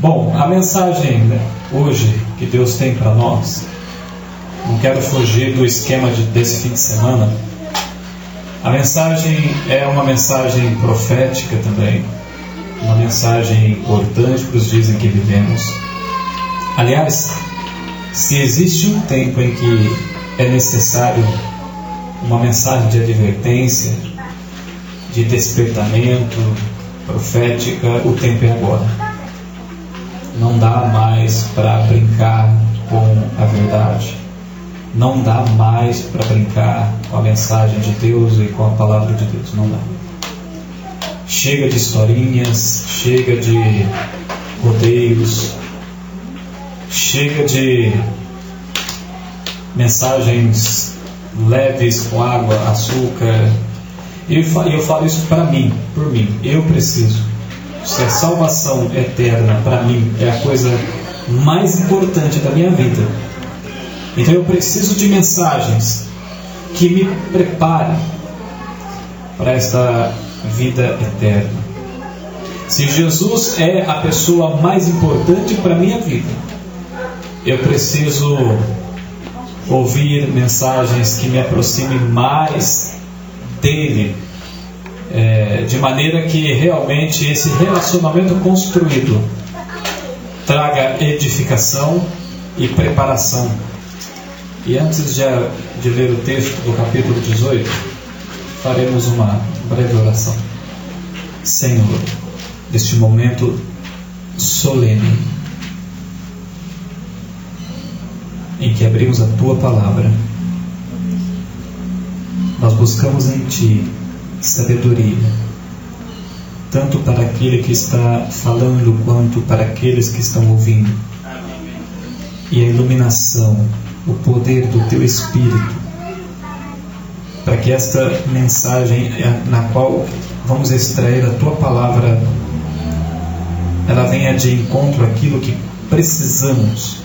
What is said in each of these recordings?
Bom, a mensagem hoje que Deus tem para nós, não quero fugir do esquema desse fim de semana. A mensagem é uma mensagem profética também, uma mensagem importante para os dias em que vivemos. Aliás, se existe um tempo em que é necessário uma mensagem de advertência, de despertamento profética, o tempo é agora. Não dá mais para brincar com a verdade. Não dá mais para brincar com a mensagem de Deus e com a palavra de Deus. Não dá. Chega de historinhas, chega de rodeios, chega de mensagens leves com água, açúcar. E eu falo isso para mim, por mim. Eu preciso. Se a salvação eterna para mim é a coisa mais importante da minha vida, então eu preciso de mensagens que me preparem para esta vida eterna. Se Jesus é a pessoa mais importante para a minha vida, eu preciso ouvir mensagens que me aproximem mais dele, de maneira que realmente esse relacionamento construído traga edificação e preparação. E antes de ler o texto do capítulo 18, faremos uma breve oração. Senhor, neste momento solene em que abrimos a Tua Palavra, nós buscamos em Ti sabedoria, tanto para aquele que está falando quanto para aqueles que estão ouvindo, e a iluminação, o poder do Teu Espírito, para que esta mensagem na qual vamos extrair a Tua Palavra, ela venha de encontro àquilo que precisamos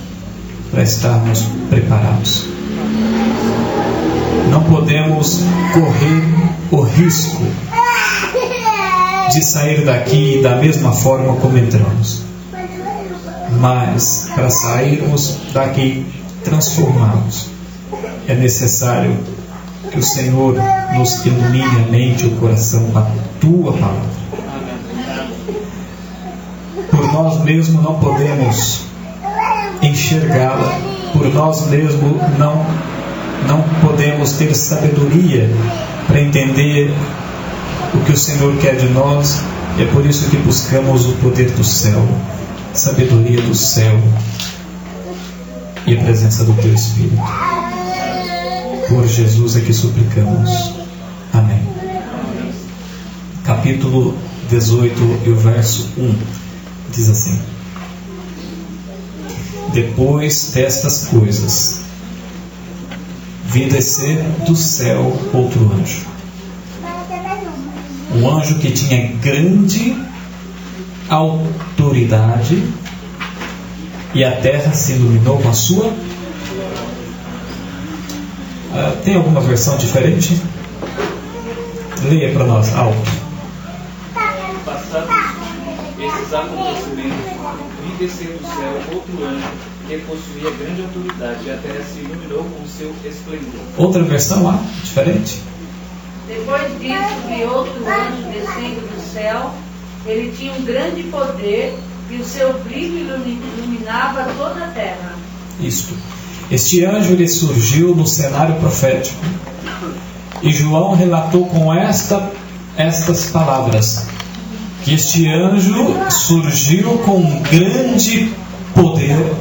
para estarmos preparados. Não podemos correr o risco de sair daqui da mesma forma como entramos, mas para sairmos daqui transformados, é necessário que o Senhor nos ilumine a mente e o coração com a Tua Palavra. Por nós mesmos não podemos enxergá-la, por nós mesmos não podemos ter sabedoria para entender o que o Senhor quer de nós. E é por isso que buscamos o poder do céu, sabedoria do céu e a presença do Teu Espírito. Por Jesus é que suplicamos. Amém. Capítulo 18 e o verso 1 diz assim: Depois destas coisas, vi descer do céu outro anjo. Um anjo que tinha grande autoridade, e a terra se iluminou com a sua. Tem alguma versão diferente? Leia para nós, alto. Passados esses acontecimentos, vi descer do céu outro anjo que possuía grande autoridade, e a terra se iluminou com seu esplendor. Outra versão lá, diferente. Depois disso, vi outro anjo descendo do céu. Ele tinha um grande poder, e o seu brilho iluminava toda a terra. Isto. Este anjo ele surgiu no cenário profético. E João relatou com estas palavras: que este anjo surgiu com um grande poder.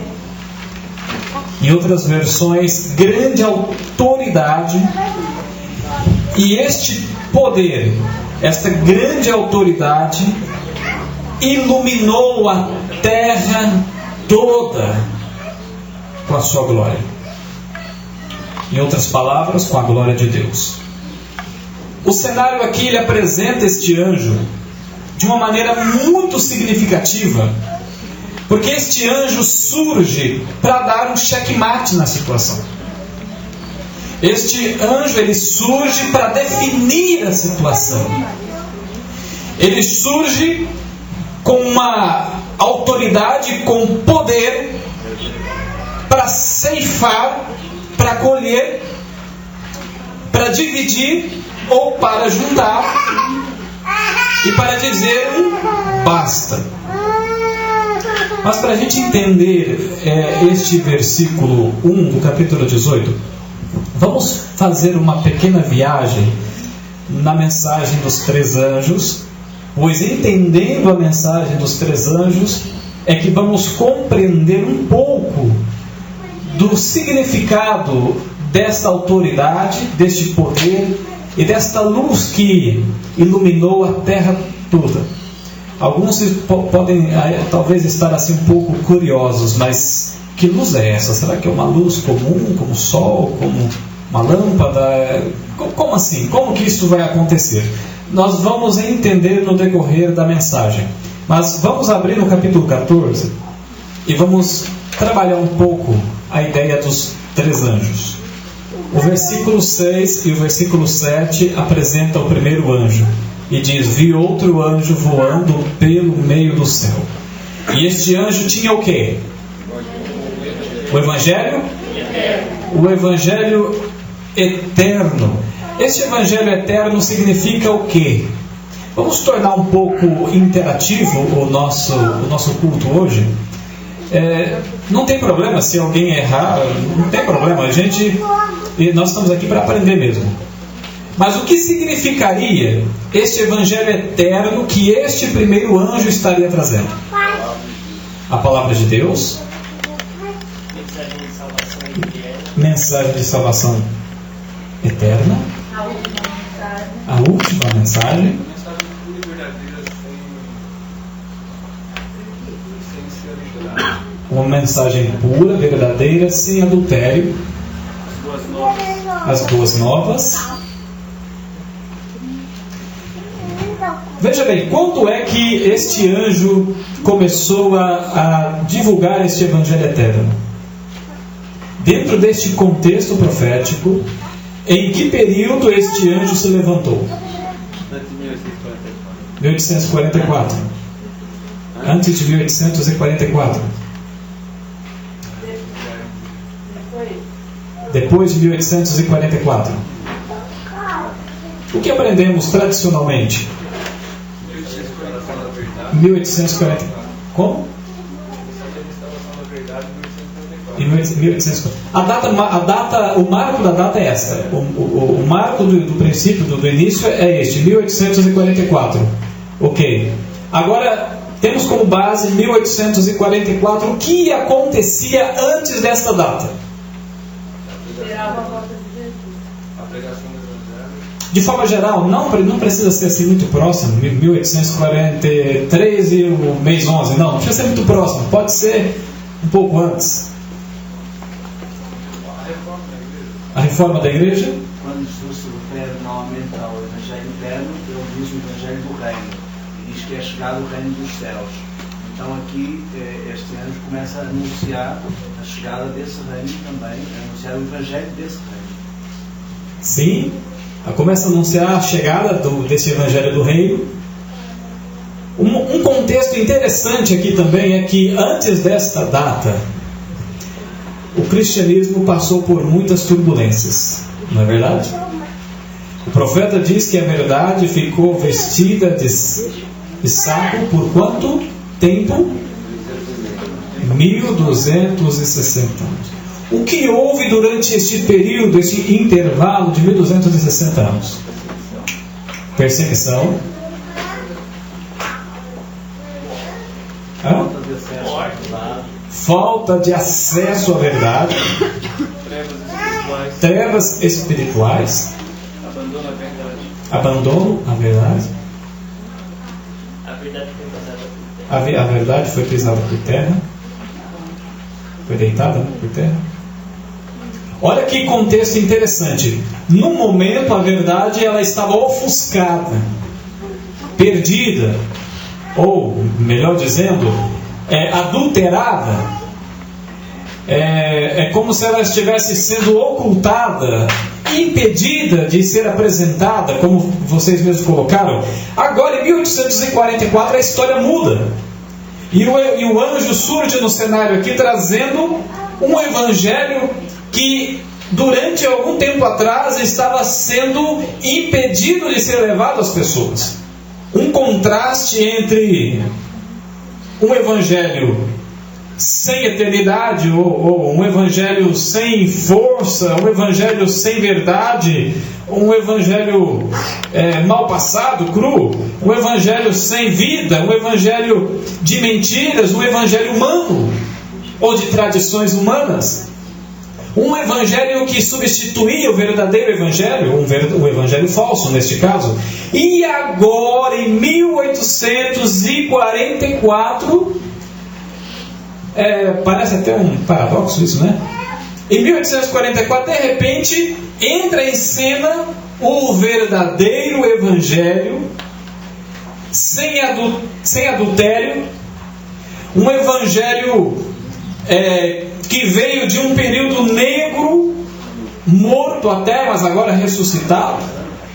Em outras versões, grande autoridade. E este poder, esta grande autoridade, iluminou a terra toda com a sua glória. Em outras palavras, com a glória de Deus. O cenário aqui ele apresenta este anjo de uma maneira muito significativa, porque este anjo surge para dar um checkmate na situação. Este anjo ele surge para definir a situação. Ele surge com uma autoridade, com poder para ceifar, para colher, para dividir ou para juntar e para dizer basta. Mas para a gente entender este versículo 1 do capítulo 18, vamos fazer uma pequena viagem na mensagem dos 3 anjos, pois entendendo a mensagem dos 3 anjos é que vamos compreender um pouco do significado desta autoridade, deste poder e desta luz que iluminou a terra toda. Alguns podem talvez estar assim um pouco curiosos, mas que luz é essa? Será que é uma luz comum, como o sol, como uma lâmpada? Como assim? Como que isso vai acontecer? Nós vamos entender no decorrer da mensagem. Mas vamos abrir no capítulo 14 e vamos trabalhar um pouco a ideia dos 3 anjos. O versículo 6 e o versículo 7 apresentam o primeiro anjo e diz: vi outro anjo voando pelo meio do céu. E este anjo tinha o quê? O Evangelho? O Evangelho eterno. Este Evangelho eterno significa o quê? Vamos tornar um pouco interativo o nosso culto hoje. Não tem problema se alguém errar, não tem problema. Nós estamos aqui para aprender mesmo. Mas o que significaria este Evangelho eterno que este primeiro anjo estaria trazendo? A palavra de Deus, mensagem de salvação eterna, a última mensagem, uma mensagem pura, verdadeira, sem adultério, as boas novas. Veja bem, quando é que este anjo começou a divulgar este Evangelho eterno? Dentro deste contexto profético, em que período este anjo se levantou? 1844. Antes de 1844. Depois de 1844. O que aprendemos tradicionalmente? 1840. Como? Em 1840. O marco da data é esta. O marco do princípio, do início é este, 1844. Ok. Agora, temos como base 1844. O que acontecia antes desta data? De forma geral, não precisa ser assim muito próximo, 1843 e o mês 11, não precisa ser muito próximo, pode ser um pouco antes. A reforma da igreja? Quando Jesus se refere novamente ao Evangelho eterno, ele diz o Evangelho do Reino, e diz que é chegado o Reino dos Céus. Então aqui este anjo começa a anunciar a chegada desse reino também, a anunciar o Evangelho desse reino. Sim, começa a anunciar a chegada desse Evangelho do Reino. Um contexto interessante aqui também é que antes desta data, o cristianismo passou por muitas turbulências, não é verdade? O profeta diz que a verdade ficou vestida de saco por quanto tempo? 1260 anos. O que houve durante este período, este intervalo de 1260 anos? Perseguição. Falta de acesso à verdade. Trevas espirituais. Abandono à verdade. A verdade foi pisada por terra. Foi deitada por terra. Olha que contexto interessante. No momento a verdade ela estava ofuscada, perdida, ou melhor dizendo, adulterada. É como se ela estivesse sendo ocultada, impedida de ser apresentada, como vocês mesmos colocaram. Agora em 1844 a história muda. E o anjo surge no cenário aqui trazendo um evangelho que durante algum tempo atrás estava sendo impedido de ser levado às pessoas. Um contraste entre um evangelho sem eternidade, ou um evangelho sem força, um evangelho sem verdade, um evangelho mal passado, cru, um evangelho sem vida, um evangelho de mentiras, um evangelho humano, ou de tradições humanas. Um evangelho que substituía o verdadeiro evangelho, um evangelho falso neste caso. E agora, em 1844, parece até um paradoxo isso, né? Em 1844, de repente, entra em cena o verdadeiro evangelho, sem adultério, um evangelho que veio de um período negro, morto até, mas agora ressuscitado.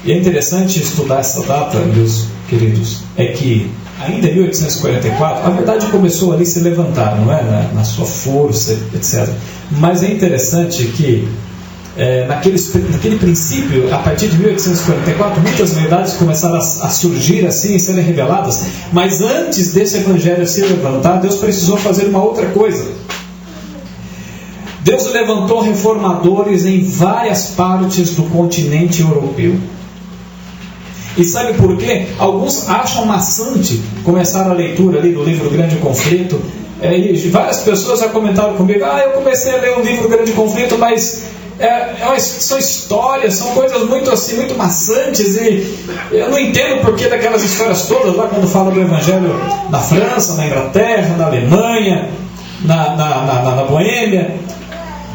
E é interessante estudar essa data, meus queridos, é que ainda em 1844, a verdade começou ali a se levantar, não é? Na sua força, etc. Mas é interessante que naquele princípio, a partir de 1844, muitas verdades começaram a surgir assim e serem reveladas. Mas antes desse evangelho se levantar, Deus precisou fazer uma outra coisa. Deus levantou reformadores em várias partes do continente europeu. E sabe por quê? Alguns acham maçante começar a leitura ali do livro Grande Conflito. E várias pessoas já comentaram comigo: eu comecei a ler o livro Grande Conflito, mas são histórias, são coisas muito maçantes, e eu não entendo por que daquelas histórias todas lá quando fala do Evangelho na França, na Inglaterra, na Alemanha, na Boêmia.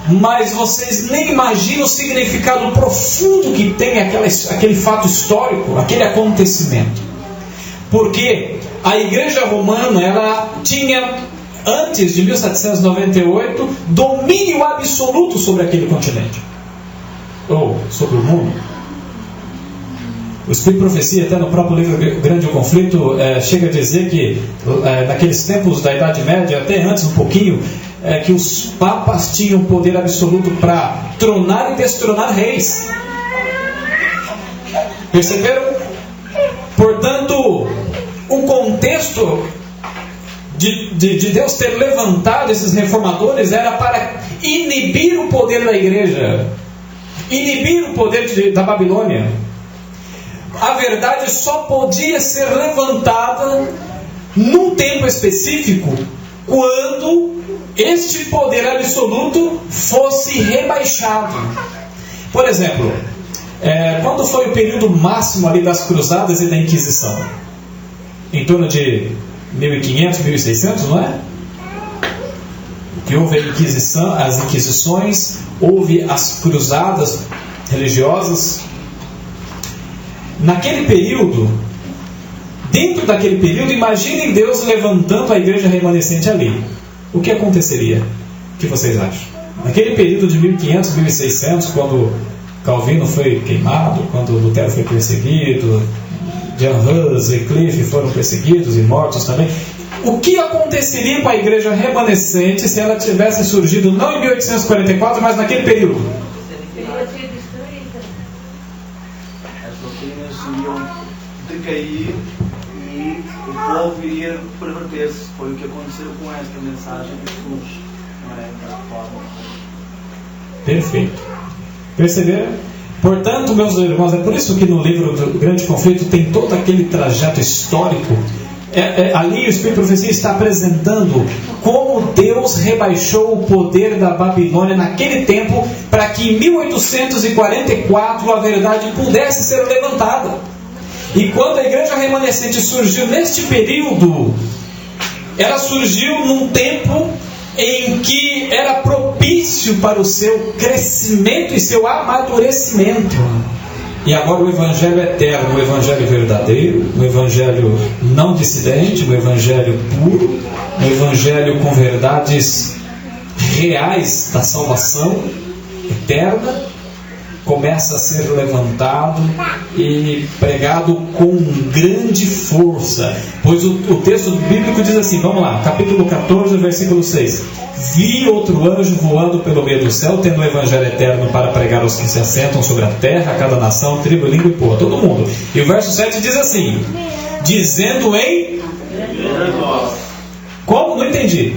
Mas vocês nem imaginam o significado profundo que tem aquele fato histórico, aquele acontecimento. Porque a Igreja Romana, ela tinha, antes de 1798, domínio absoluto sobre aquele continente, ou sobre o mundo. O Espírito de Profecia, até no próprio livro Grande Conflito, chega a dizer que naqueles tempos da Idade Média, até antes um pouquinho, que os papas tinham poder absoluto para tronar e destronar reis. Perceberam? Portanto, o contexto de Deus ter levantado esses reformadores era para inibir o poder da igreja, inibir o poder da Babilônia. A verdade só podia ser levantada num tempo específico, quando este poder absoluto fosse rebaixado. Por exemplo, quando foi o período máximo ali das cruzadas e da Inquisição? Em torno de 1500, 1600, não é? Que houve as Inquisições, houve as cruzadas religiosas. Naquele período, dentro daquele período, imaginem Deus levantando a igreja remanescente ali. O que aconteceria? O que vocês acham? Naquele período de 1500, 1600, quando Calvino foi queimado, quando Lutero foi perseguido, Jan Hus e Cliff foram perseguidos e mortos também, o que aconteceria com a igreja remanescente se ela tivesse surgido não em 1844, mas naquele período? As doutrinas iriam decair e o povo iria perverter-se. Foi o que aconteceu com esta mensagem de Jesus, não é? Da forma. Perfeito. Perceberam? Portanto, meus irmãos, é por isso que no livro do Grande Conflito tem todo aquele trajeto histórico. Ali o Espírito de Profecia está apresentando como Deus rebaixou o poder da Babilônia naquele tempo, para que em 1844 a verdade pudesse ser levantada. E quando a igreja remanescente surgiu neste período, ela surgiu num tempo em que era propício para o seu crescimento e seu amadurecimento. E agora o Evangelho eterno, o Evangelho verdadeiro, o Evangelho não dissidente, o Evangelho puro, o Evangelho com verdades reais da salvação eterna, começa a ser levantado e pregado com grande força. Pois o texto bíblico diz assim, vamos lá, capítulo 14, versículo 6. Vi outro anjo voando pelo meio do céu, tendo o evangelho eterno para pregar aos que se assentam sobre a terra, a cada nação, tribo, língua e povo, todo mundo. E o verso 7 diz assim, dizendo em... Como? Não entendi.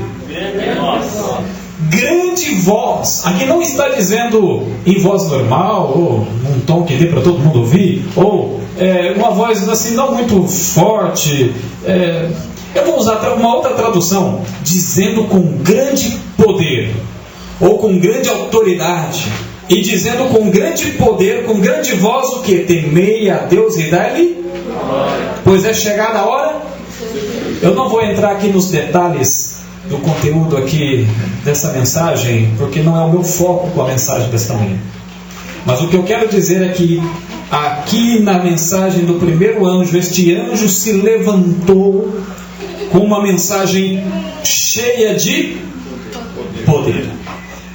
Grande voz. Aqui não está dizendo em voz normal, ou num tom que dê para todo mundo ouvir, ou uma voz assim não muito forte. Eu vou usar uma outra tradução, dizendo com grande poder, ou com grande autoridade, e dizendo com grande poder, com grande voz, o que? Temei a Deus e dai-lhe, pois é chegada a hora. Eu não vou entrar aqui nos detalhes do conteúdo aqui dessa mensagem, porque não é o meu foco com a mensagem desta manhã. Mas o que eu quero dizer é que aqui na mensagem do primeiro anjo, este anjo se levantou com uma mensagem cheia de poder.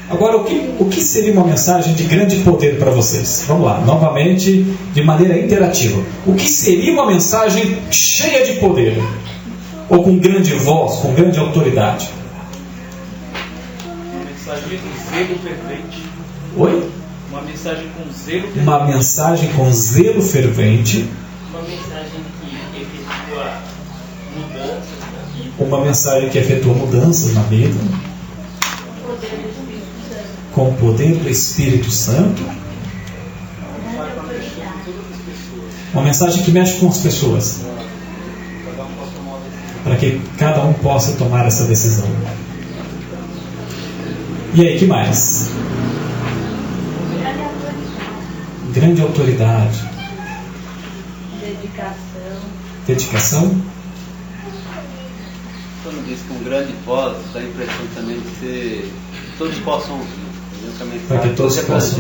Agora, o que seria uma mensagem de grande poder para vocês? Vamos lá, novamente, de maneira interativa. O que seria uma mensagem cheia de poder? Ou com grande voz, com grande autoridade? Uma mensagem com zelo fervente. Oi? Uma mensagem com zelo fervente. Uma mensagem com zelo fervente. Uma mensagem que efetua mudanças na vida. Uma mensagem que efetua mudanças na vida. Com o poder do Espírito Santo. Uma mensagem que mexe com as pessoas. Para que cada um possa tomar essa decisão. E aí, que mais? Grande autoridade. Dedicação. Quando diz com grande voz, dá a impressão também de ser... todos possam ouvir. Para que todos possam.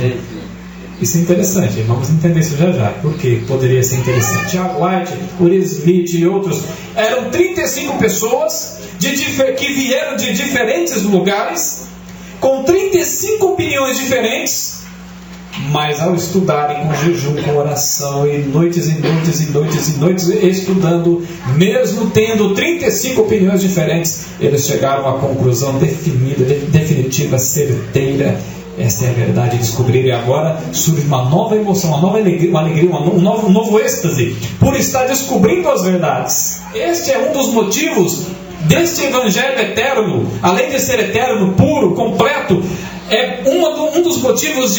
Isso é interessante, vamos entender isso já já. Por que poderia ser interessante? Tiago White, Uri Smith e outros. Eram 35 pessoas que vieram de diferentes lugares, com 35 opiniões diferentes, mas ao estudarem com jejum, com oração, e noites e noites e noites e noites estudando, mesmo tendo 35 opiniões diferentes, eles chegaram à conclusão definida, definitiva, certeira. Esta é a verdade, descobrir. E agora surge uma nova emoção, uma nova alegria, um novo êxtase por estar descobrindo as verdades. Este é um dos motivos deste evangelho eterno. Além de ser eterno, puro, completo, é um dos motivos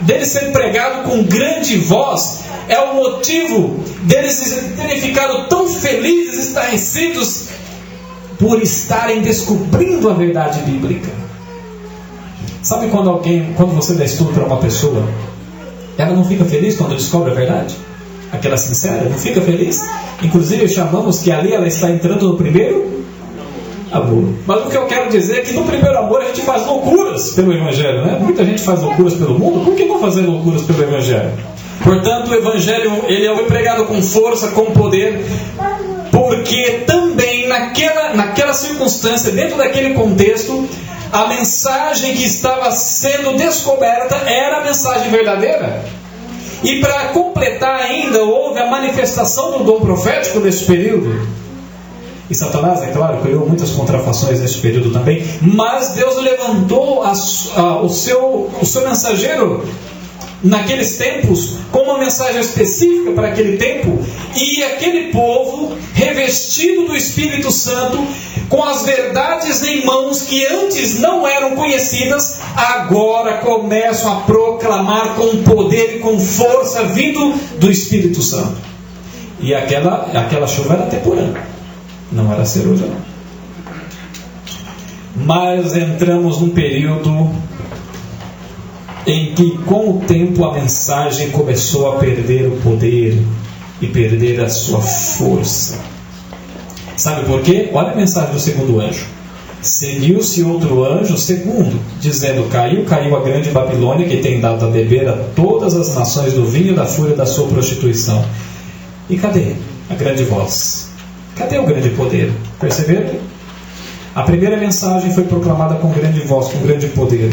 dele ser pregado com grande voz. É o motivo deles terem ficado tão felizes, estarrecidos, por estarem descobrindo a verdade bíblica. Sabe quando você dá estudo para uma pessoa, ela não fica feliz quando descobre a verdade? Aquela sincera, não fica feliz? Inclusive chamamos que ali ela está entrando no primeiro amor. Mas o que eu quero dizer é que no primeiro amor a gente faz loucuras pelo Evangelho, né? Muita gente faz loucuras pelo mundo, por que não fazer loucuras pelo Evangelho? Portanto, o Evangelho ele é pregado com força, com poder, porque também naquela circunstância, dentro daquele contexto, a mensagem que estava sendo descoberta era a mensagem verdadeira. E para completar ainda, houve a manifestação do dom profético nesse período. E Satanás, é claro, criou muitas contrafações nesse período também. Mas Deus levantou o seu mensageiro naqueles tempos com uma mensagem específica para aquele tempo. E aquele povo, revestido do Espírito Santo, com as verdades em mãos que antes não eram conhecidas, agora começam a proclamar com poder e com força vindo do Espírito Santo. E aquela chuva era temporânea, não era ceruja não. Mas entramos num período em que com o tempo a mensagem começou a perder o poder e perder a sua força. Sabe por quê? Olha a mensagem do segundo anjo. Seguiu-se outro anjo, segundo, dizendo: caiu a grande Babilônia, que tem dado a beber a todas as nações do vinho da fúria da sua prostituição. E cadê a grande voz? Cadê o grande poder? Perceberam? A primeira mensagem foi proclamada com grande voz, com grande poder.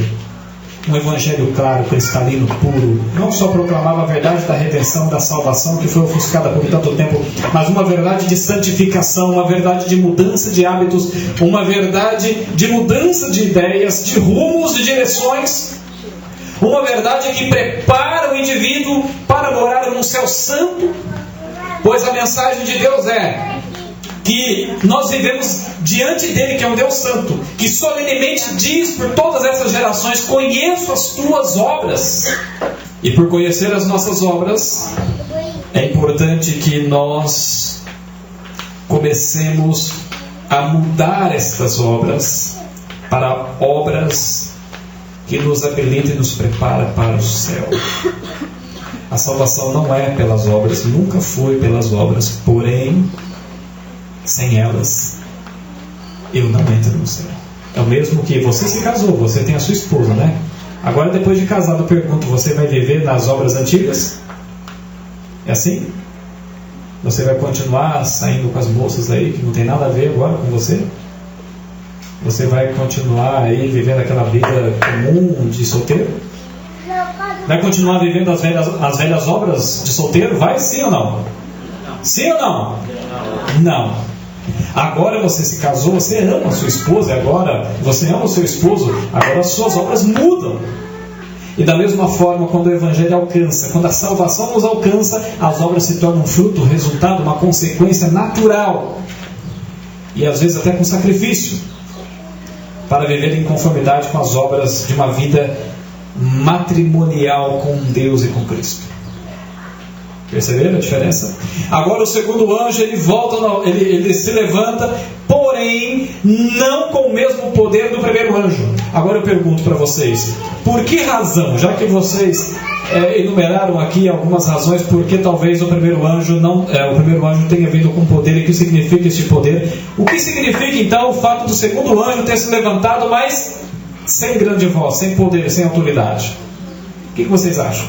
um evangelho claro, cristalino, puro. Não só proclamava a verdade da redenção, da salvação, que foi ofuscada por tanto tempo, mas uma verdade de santificação, uma verdade de mudança de hábitos, uma verdade de mudança de ideias, de rumos, de direções. Uma verdade que prepara o indivíduo para morar num céu santo, pois a mensagem de Deus é que nós vivemos diante dele, que é um Deus santo, que solenemente diz por todas essas gerações: conheço as tuas obras. E por conhecer as nossas obras, é importante que nós comecemos a mudar estas obras para obras que nos habilita e nos prepara para o céu. A salvação não é pelas obras, nunca foi pelas obras, porém, sem elas, eu não entro no céu. É o mesmo que você se casou, você tem a sua esposa, né? Agora, depois de casado, eu pergunto: você vai viver nas obras antigas? É assim? Você vai continuar saindo com as moças aí, que não tem nada a ver agora com você? Você vai continuar aí vivendo aquela vida comum de solteiro? Vai continuar vivendo as velhas obras de solteiro? Vai, sim ou não? Sim ou não? Não. Agora você se casou, você ama a sua esposa, e agora você ama o seu esposo, agora as suas obras mudam. E da mesma forma, quando o Evangelho alcança, quando a salvação nos alcança, as obras se tornam um fruto, resultado, uma consequência natural, e às vezes até com sacrifício, para viver em conformidade com as obras de uma vida matrimonial com Deus e com Cristo. Perceberam a diferença? Agora o segundo anjo, ele volta, ele se levanta, porém não com o mesmo poder do primeiro anjo. Agora eu pergunto para vocês: por que razão, já que vocês enumeraram aqui algumas razões por que talvez o primeiro anjo tenha vindo com poder, e o que significa este poder? O que significa então o fato do segundo anjo ter se levantado, mas sem grande voz, sem poder, sem autoridade? O que vocês acham?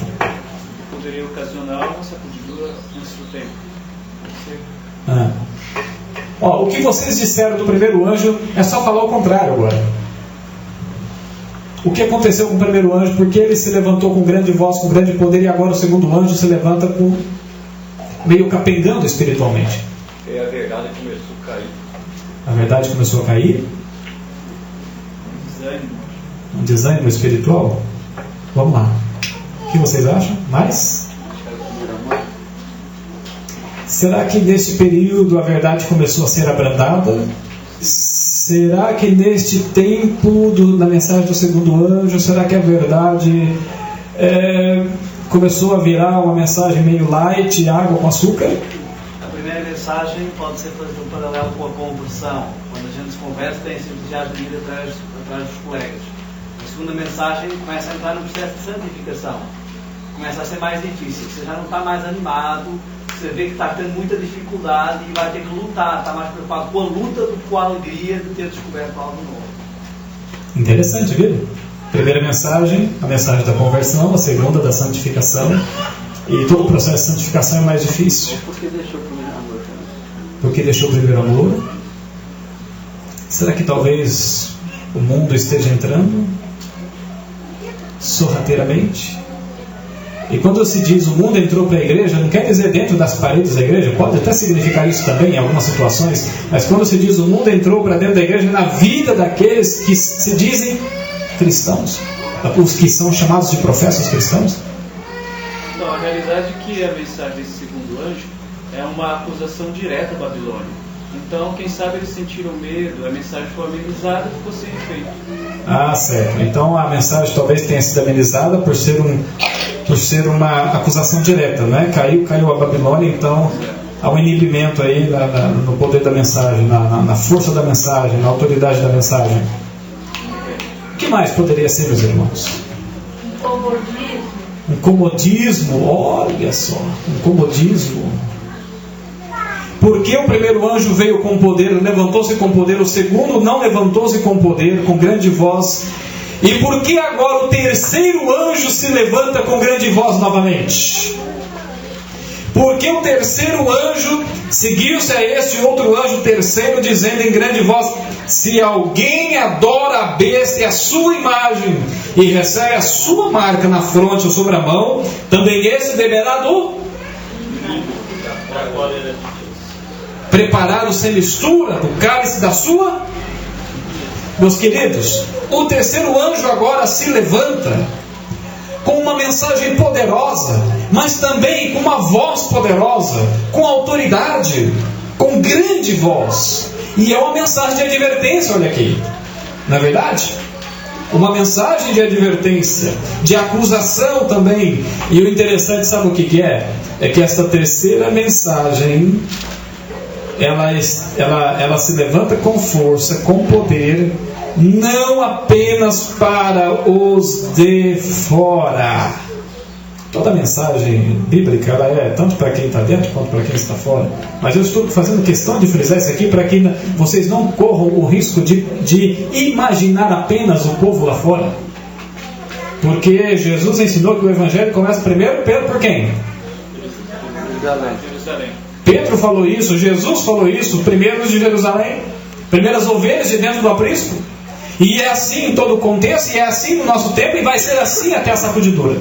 Poderia ocasionar uma sacudidura antes do tempo. O que vocês disseram do primeiro anjo é só falar o contrário agora. O que aconteceu com o primeiro anjo? Porque ele se levantou com grande voz, com grande poder, e agora o segundo anjo se levanta com meio capengando espiritualmente. E a verdade começou a cair. A verdade começou a cair? Um desânimo espiritual? Vamos lá. O que vocês acham? Mais? Será que neste período a verdade começou a ser abrandada? Será que neste tempo da mensagem do segundo anjo, será que a verdade começou a virar uma mensagem meio light, água com açúcar? A primeira mensagem pode ser fazer um paralelo com a conversão. Quando a gente se converte, tem sempre já de ir atrás dos colegas. A segunda mensagem começa a entrar no processo de santificação. Começa a ser mais difícil. Você já não está mais animado, você vê que está tendo muita dificuldade e vai ter que lutar, está mais preocupado com a luta do que com a alegria de ter descoberto algo novo. Interessante, viu? Primeira mensagem, a mensagem da conversão, a segunda da santificação, e todo o processo de santificação é mais difícil. Porque deixou o primeiro amor. Porque deixou o primeiro amor? Será que talvez o mundo esteja entrando sorrateiramente? E quando se diz o mundo entrou para a igreja, não quer dizer dentro das paredes da igreja, pode até significar isso também em algumas situações, mas quando se diz o mundo entrou para dentro da igreja, na vida daqueles que se dizem cristãos, os que são chamados de professos cristãos. Não, a realidade é que a mensagem desse segundo anjo é uma acusação direta à Babilônia. Então, quem sabe eles sentiram medo, a mensagem foi amenizada e ficou sem efeito. Ah, certo. Então a mensagem talvez tenha sido amenizada por ser uma acusação direta, né? Caiu a Babilônia, então há um inibimento aí no poder da mensagem, na força da mensagem, na autoridade da mensagem. O que mais poderia ser, meus irmãos? Um comodismo. Um comodismo, olha só, um comodismo. Porque o primeiro anjo veio com poder, levantou-se com poder, o segundo não levantou-se com poder, com grande voz. E por que agora o terceiro anjo se levanta com grande voz novamente? Porque o terceiro anjo seguiu-se a esse outro anjo terceiro, dizendo em grande voz: se alguém adora a besta e a sua imagem, e recebe a sua marca na fronte ou sobre a mão, também esse beberá do preparado sem mistura do cálice da sua. Meus queridos, o terceiro anjo agora se levanta com uma mensagem poderosa, mas também com uma voz poderosa, com autoridade, com grande voz. E é uma mensagem de advertência, olha aqui. Não é verdade? Uma mensagem de advertência, de acusação também. E o interessante, sabe o que é? É que essa terceira mensagem, ela se levanta com força, com poder, não apenas para os de fora. Toda mensagem bíblica, ela é tanto para quem está dentro quanto para quem está fora. Mas eu estou fazendo questão de frisar isso aqui para que vocês não corram o risco de imaginar apenas o povo lá fora. Porque Jesus ensinou que o Evangelho começa primeiro por quem? Jerusalém. Pedro falou isso, Jesus falou isso, primeiros de Jerusalém, primeiras ovelhas de dentro do aprisco. E é assim em todo o contexto, e é assim no nosso tempo, e vai ser assim até a sacudidura.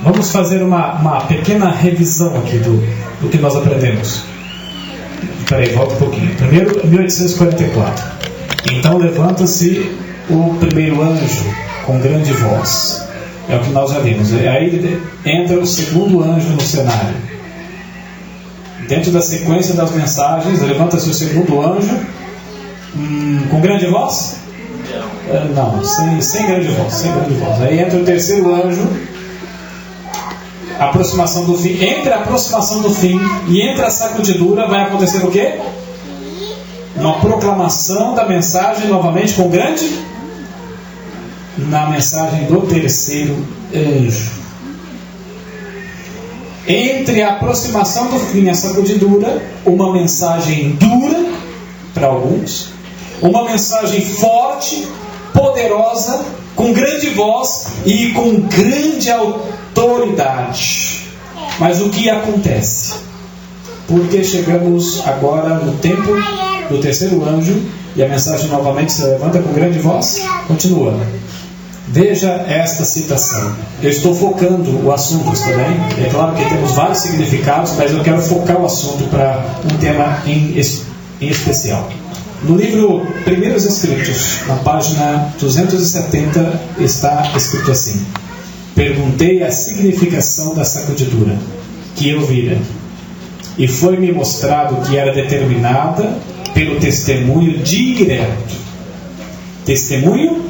Vamos fazer uma pequena revisão aqui do que nós aprendemos. Espera aí, volta um pouquinho. Primeiro, 1844. Então levanta-se o primeiro anjo com grande voz. É o que nós já vimos. Aí entra o segundo anjo no cenário. Dentro da sequência das mensagens, levanta-se o segundo anjo com grande voz? Não, sem grande voz, sem grande voz. Aí entra o terceiro anjo, aproximação do fim. Entre a aproximação do fim e entre a sacudidura vai acontecer o quê? Uma proclamação da mensagem novamente com grande, na mensagem do terceiro anjo. Entre a aproximação do fim e a sacudidura, uma mensagem dura para alguns, uma mensagem forte, poderosa, com grande voz e com grande autoridade. Mas o que acontece? Porque chegamos agora no tempo do terceiro anjo e a mensagem novamente se levanta com grande voz. Continua. Veja esta citação. Eu estou focando o assunto, está bem? É claro que temos vários significados, mas eu quero focar o assunto para um tema em especial. No livro Primeiros Escritos, na página 270, está escrito assim: perguntei a significação da sacudidura que eu vira, e foi-me mostrado que era determinada pelo testemunho direto. Testemunho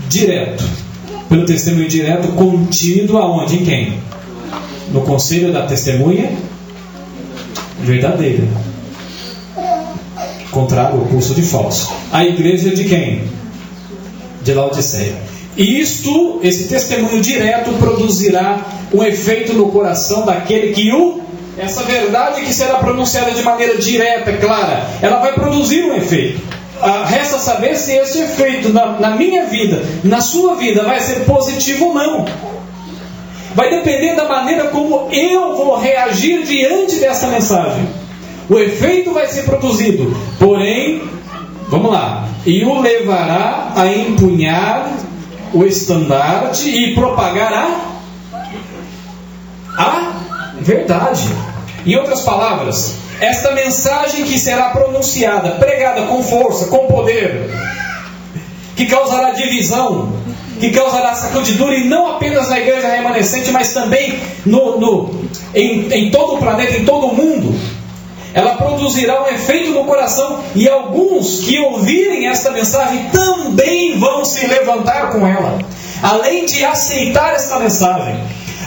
direto. Pelo testemunho direto contido aonde? Em quem? No conselho da testemunha verdadeira, contrário ao curso de falso. A igreja de quem? De Laodiceia. E esse testemunho direto produzirá um efeito no coração daquele que essa verdade que será pronunciada de maneira direta, clara, ela vai produzir um efeito. Resta saber se esse efeito na minha vida, na sua vida, vai ser positivo ou não. Vai depender da maneira como eu vou reagir diante dessa mensagem. O efeito vai ser produzido, porém, vamos lá, e o levará a empunhar o estandarte e propagar a verdade. Em outras palavras, esta mensagem que será pronunciada, pregada com força, com poder, que causará divisão, que causará sacudidura, e não apenas na igreja remanescente, mas também em todo o planeta, em todo o mundo, ela produzirá um efeito no coração, e alguns que ouvirem esta mensagem também vão se levantar com ela, além de aceitar esta mensagem,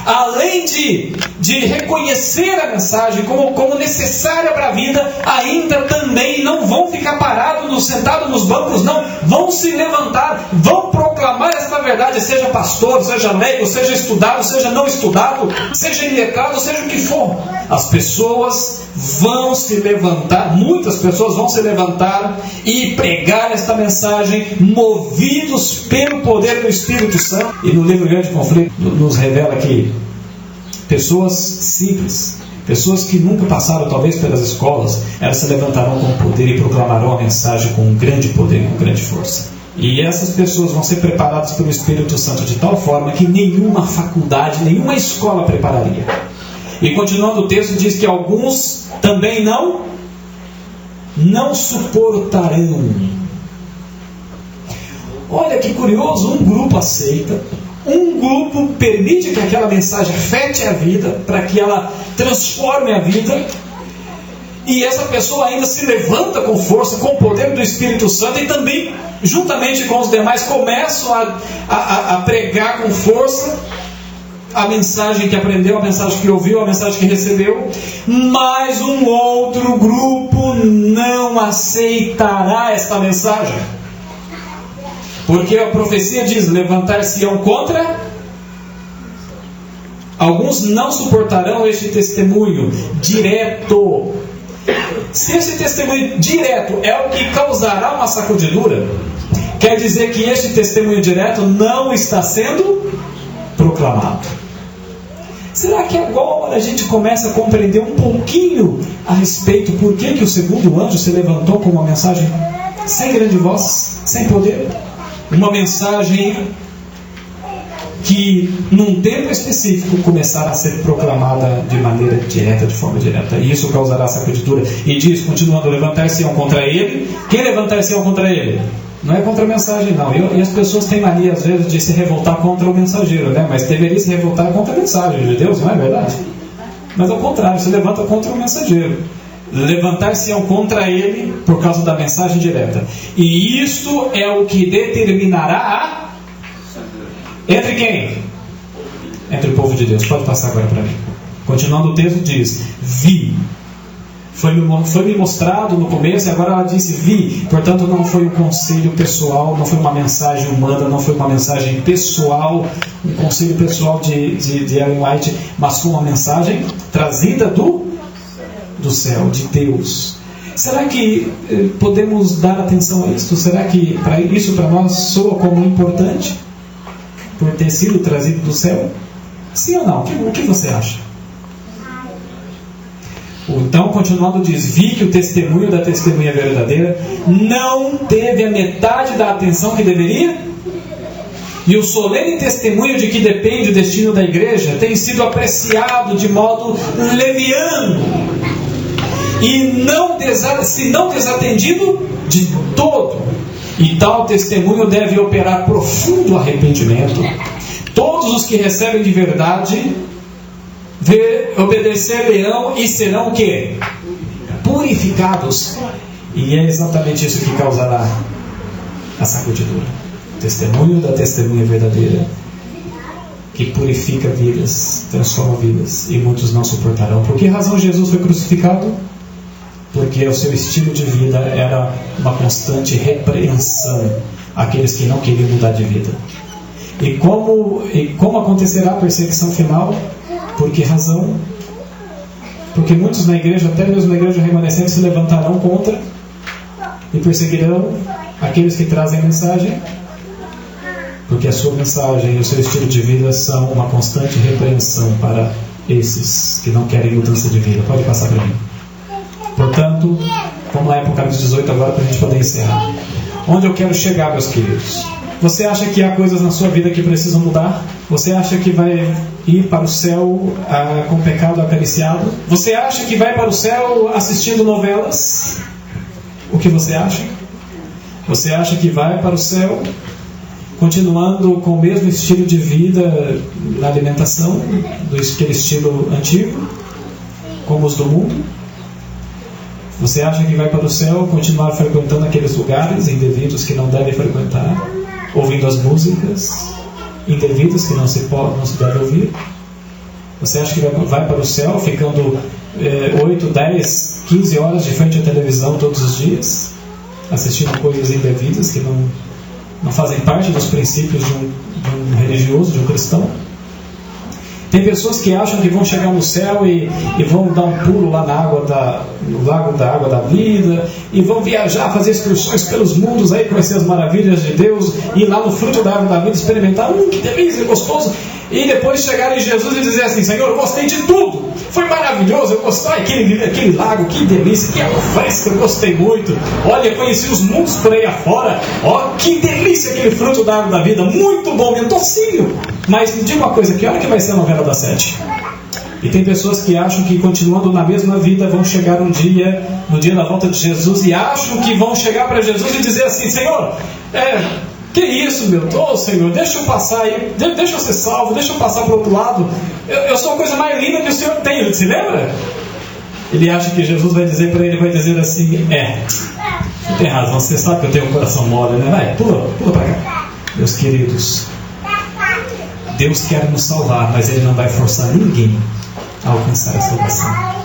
além de reconhecer a mensagem como necessária para a vida, ainda também não vão ficar parados, sentados nos bancos, não, vão se levantar, vão proclamar esta verdade, seja pastor, seja leigo, seja estudado, seja não estudado, seja iletrado, seja o que for. As pessoas vão se levantar, muitas pessoas vão se levantar e pregar esta mensagem, movidos pelo poder do Espírito Santo. E no livro Grande Conflito nos revela que pessoas simples, pessoas que nunca passaram talvez pelas escolas, elas se levantarão com poder e proclamarão a mensagem com um grande poder e com grande força. E essas pessoas vão ser preparadas pelo Espírito Santo de tal forma que nenhuma faculdade, nenhuma escola prepararia. E continuando o texto, diz que alguns também não suportarão. Olha que curioso, um grupo aceita, um grupo permite que aquela mensagem afete a vida, para que ela transforme a vida, e essa pessoa ainda se levanta com força, com o poder do Espírito Santo, e também, juntamente com os demais, começam a pregar com força a mensagem que aprendeu, a mensagem que ouviu, a mensagem que recebeu. Mas um outro grupo não aceitará esta mensagem, porque a profecia diz: levantar-se-ão contra. Alguns não suportarão este testemunho direto. Se esse testemunho direto é o que causará uma sacudidura, quer dizer que este testemunho direto não está sendo proclamado. Será que agora a gente começa a compreender um pouquinho a respeito por que o segundo anjo se levantou com uma mensagem sem grande voz, sem poder? Uma mensagem que num tempo específico começará a ser proclamada de maneira direta, de forma direta, e isso causará sacudidura. E diz, continuando: levantar-se-ão contra ele. Quem levantar-se-ão contra ele? Não é contra a mensagem, não. E as pessoas têm mania às vezes de se revoltar contra o mensageiro, né? Mas deveria se revoltar contra a mensagem de Deus, não é verdade? Mas ao contrário, se levanta contra o mensageiro. Levantar-se-ão contra ele por causa da mensagem direta. E isto é o que determinará entre quem? Entre o povo de Deus. Pode passar agora para mim. Continuando o texto, diz: vi. Foi-me mostrado no começo, e agora ela disse: vi. Portanto, não foi um conselho pessoal, não foi uma mensagem humana, não foi uma mensagem pessoal, um conselho pessoal de Ellen White, mas foi uma mensagem trazida do céu, de Deus. Será que podemos dar atenção a isso? Será que isso para nós soa como importante? Por ter sido trazido do céu? Sim ou não? O que você acha? Então, continuando, diz: vi que o testemunho da testemunha verdadeira não teve a metade da atenção que deveria, e o solene testemunho de que depende o destino da igreja tem sido apreciado de modo leviano, e se não desatendido de todo. E tal testemunho deve operar profundo arrependimento. Todos os que recebem de verdade obedecer-lhe-ão e serão o quê? Purificados. E é exatamente isso que causará a sacudidura. O testemunho da testemunha verdadeira, que purifica vidas, transforma vidas, e muitos não suportarão. Por que razão Jesus foi crucificado? Porque o seu estilo de vida era uma constante repreensão àqueles que não queriam mudar de vida. E como acontecerá a perseguição final? Por que razão? Porque muitos na igreja, até mesmo na igreja remanescente, se levantarão contra e perseguirão aqueles que trazem a mensagem, porque a sua mensagem e o seu estilo de vida são uma constante repreensão para esses que não querem mudança de vida. Pode passar para mim. Portanto, vamos lá em Apocalipse 18 agora, para a gente poder encerrar. Onde eu quero chegar, meus queridos? Você acha que há coisas na sua vida que precisam mudar? Você acha que vai ir para o céu com o pecado acariciado? Você acha que vai para o céu assistindo novelas? O que você acha? Você acha que vai para o céu continuando com o mesmo estilo de vida na alimentação, aquele estilo antigo, como os do mundo? Você acha que vai para o céu continuar frequentando aqueles lugares indevidos que não deve frequentar, ouvindo as músicas indevidas que não se deve ouvir? Você acha que vai para o céu ficando 8, 10, 15 horas de frente à televisão todos os dias, assistindo coisas indevidas que não fazem parte dos princípios de um religioso, de um cristão? Tem pessoas que acham que vão chegar no céu e vão dar um pulo lá no lago da água da vida, e vão viajar, fazer excursões pelos mundos, aí conhecer as maravilhas de Deus, e ir lá no fruto da água da vida experimentar, que delícia, gostoso. e depois chegar em Jesus e dizer assim: Senhor, eu gostei de tudo, foi maravilhoso, eu gostei, aquele lago, que delícia, que água fresca, eu gostei muito, olha, conheci os mundos por aí afora, ó, que delícia aquele fruto da árvore da vida, muito bom, meu docinho. Mas me diga uma coisa, que hora que vai ser a novela das 7? E tem pessoas que acham que continuando na mesma vida vão chegar um dia, no dia da volta de Jesus, e acham que vão chegar para Jesus e dizer assim: Senhor, que isso, meu? Senhor, deixa eu passar aí, deixa eu ser salvo, deixa eu passar para o outro lado, eu sou a coisa mais linda que o Senhor tem. Ele se lembra? Ele acha que Jesus vai dizer para ele, vai dizer assim: você tem razão, você sabe que eu tenho um coração mole, né? Vai, pula para cá. Meus queridos, Deus quer nos salvar, mas Ele não vai forçar ninguém a alcançar a salvação.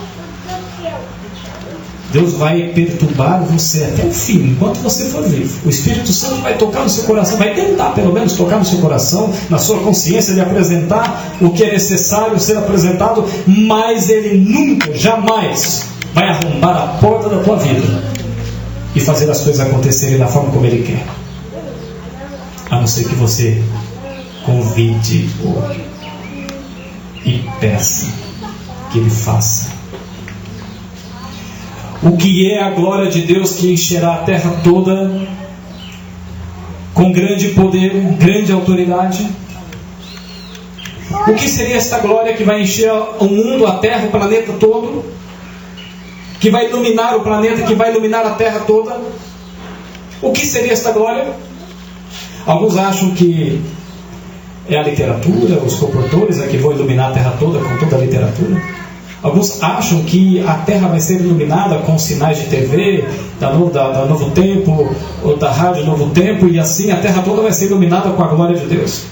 Deus vai perturbar você até o fim, enquanto você for vivo. O Espírito Santo vai tocar no seu coração, vai tentar pelo menos tocar no seu coração, na sua consciência, de apresentar o que é necessário ser apresentado, mas Ele nunca, jamais vai arrombar a porta da tua vida e fazer as coisas acontecerem da forma como Ele quer, a não ser que você convide-o e peça que Ele faça. O que é a glória de Deus que encherá a terra toda com grande poder, grande autoridade? O que seria esta glória que vai encher o mundo, a terra, o planeta todo? Que vai iluminar o planeta, que vai iluminar a terra toda? O que seria esta glória? Alguns acham que é a literatura, os comportores que vão iluminar a terra toda com toda a literatura. Alguns acham que a terra vai ser iluminada com sinais de TV, da Novo Tempo, ou da Rádio Novo Tempo, e assim a terra toda vai ser iluminada com a glória de Deus.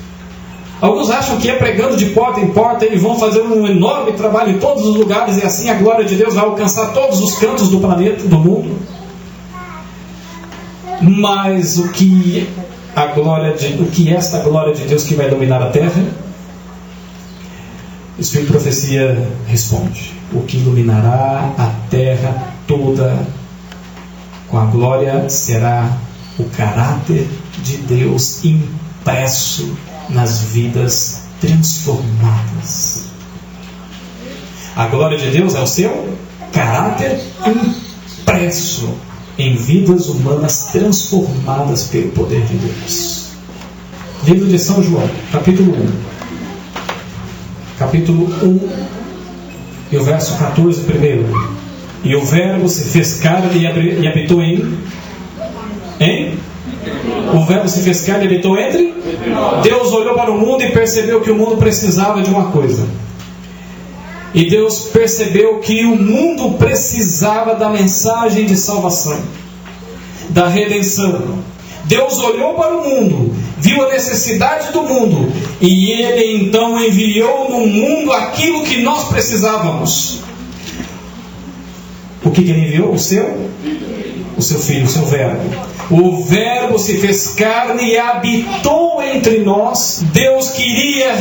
Alguns acham que é pregando de porta em porta e vão fazer um enorme trabalho em todos os lugares, e assim a glória de Deus vai alcançar todos os cantos do planeta, do mundo. Mas o que é esta glória de Deus que vai iluminar a terra? O Espírito de Profecia responde: o que iluminará a terra toda com a glória será o caráter de Deus impresso nas vidas transformadas. A glória de Deus é o seu caráter impresso em vidas humanas transformadas pelo poder de Deus. Livro de São João, capítulo 1. Capítulo 1 e o verso 14 primeiro. E o Verbo se fez carne e habitou em? O Verbo se fez carne e habitou entre? Deus olhou para o mundo e percebeu que o mundo precisava de uma coisa. E Deus percebeu que o mundo precisava da mensagem de salvação, da redenção. Deus olhou para o mundo, viu a necessidade do mundo, e Ele então enviou no mundo aquilo que nós precisávamos. O que Ele enviou? O seu Filho, o seu Verbo. O Verbo se fez carne e habitou entre nós. Deus queria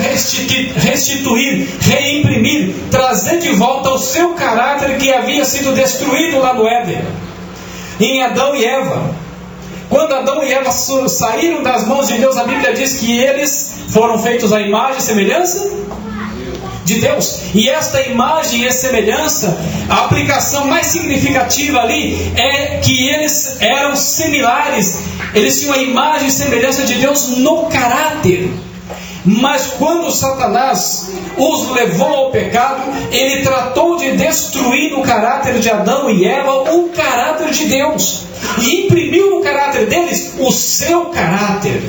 restituir, reimprimir, trazer de volta o seu caráter que havia sido destruído lá no Éden, em Adão e Eva. Quando Adão e Eva saíram das mãos de Deus, a Bíblia diz que eles foram feitos à imagem e semelhança de Deus. E esta imagem e semelhança, a aplicação mais significativa ali é que eles eram similares. Eles tinham a imagem e semelhança de Deus no caráter. Mas quando Satanás os levou ao pecado, ele tratou de destruir no caráter de Adão e Eva o caráter de Deus, e imprimiu no caráter deles o seu caráter,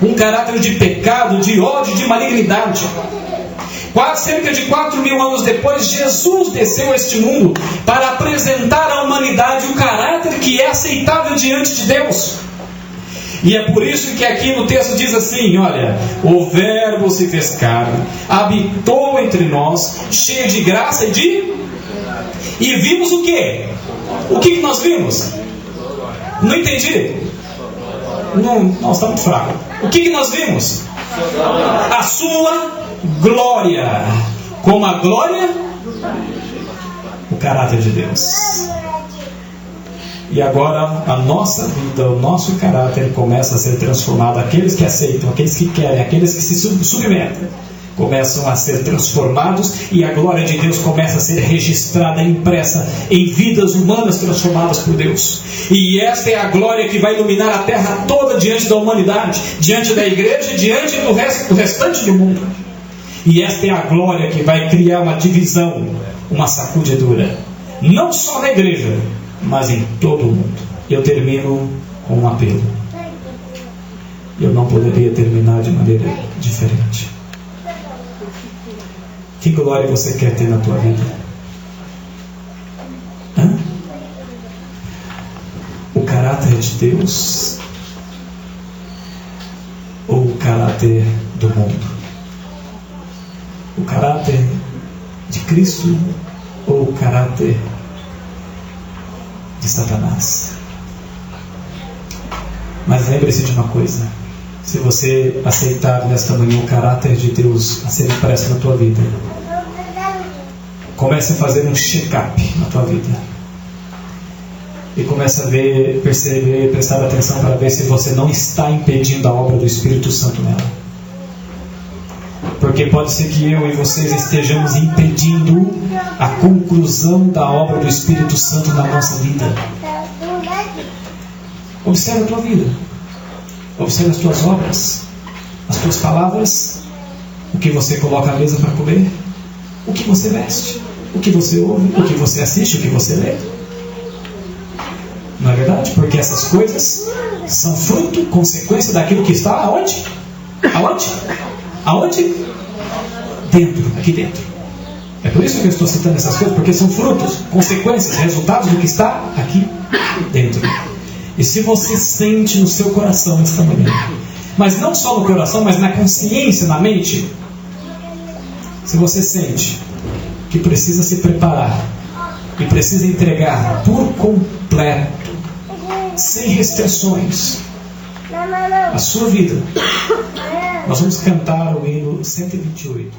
um caráter de pecado, de ódio, de malignidade. Cerca de 4.000 anos depois, Jesus desceu a este mundo para apresentar à humanidade o caráter que é aceitável diante de Deus. E é por isso que aqui no texto diz assim, olha: o Verbo se fez carne, habitou entre nós, cheio de graça e vimos o quê? O que nós vimos? Não entendi. Não, está muito fraco. O que nós vimos? A sua glória. Como a glória, o caráter de Deus. E agora a nossa vida, o nosso caráter começa a ser transformado. Aqueles que aceitam, aqueles que querem, aqueles que se submetem, começam a ser transformados e a glória de Deus começa a ser registrada, impressa em vidas humanas transformadas por Deus. E esta é a glória que vai iluminar a terra toda diante da humanidade, diante da igreja e diante do restante do mundo. E esta é a glória que vai criar uma divisão, uma sacudidura, não só na igreja, mas em todo o mundo. Eu termino com um apelo. Eu não poderia terminar de maneira diferente. Que glória você quer ter na tua vida? Hã? O caráter de Deus ou o caráter do mundo? O caráter de Cristo ou o caráter de Satanás? Mas lembre-se de uma coisa: se você aceitar nesta manhã o caráter de Deus a ser impresso na tua vida, comece a fazer um check-up na tua vida e comece a ver, perceber, prestar atenção para ver se você não está impedindo a obra do Espírito Santo nela. Porque pode ser que eu e vocês estejamos impedindo a conclusão da obra do Espírito Santo na nossa vida. Observe a tua vida. Observe as tuas obras, as tuas palavras, o que você coloca à mesa para comer, o que você veste, o que você ouve, o que você assiste, o que você lê. Não é verdade? Porque essas coisas são fruto, consequência daquilo que está aonde? Aonde? Aonde? Dentro, aqui dentro. É por isso que eu estou citando essas coisas, porque são frutos, consequências, resultados do que está aqui dentro. E se você sente no seu coração esta manhã, mas não só no coração, mas na consciência, na mente, se você sente que precisa se preparar e precisa entregar por completo, sem restrições, a sua vida, nós vamos cantar o hino 128.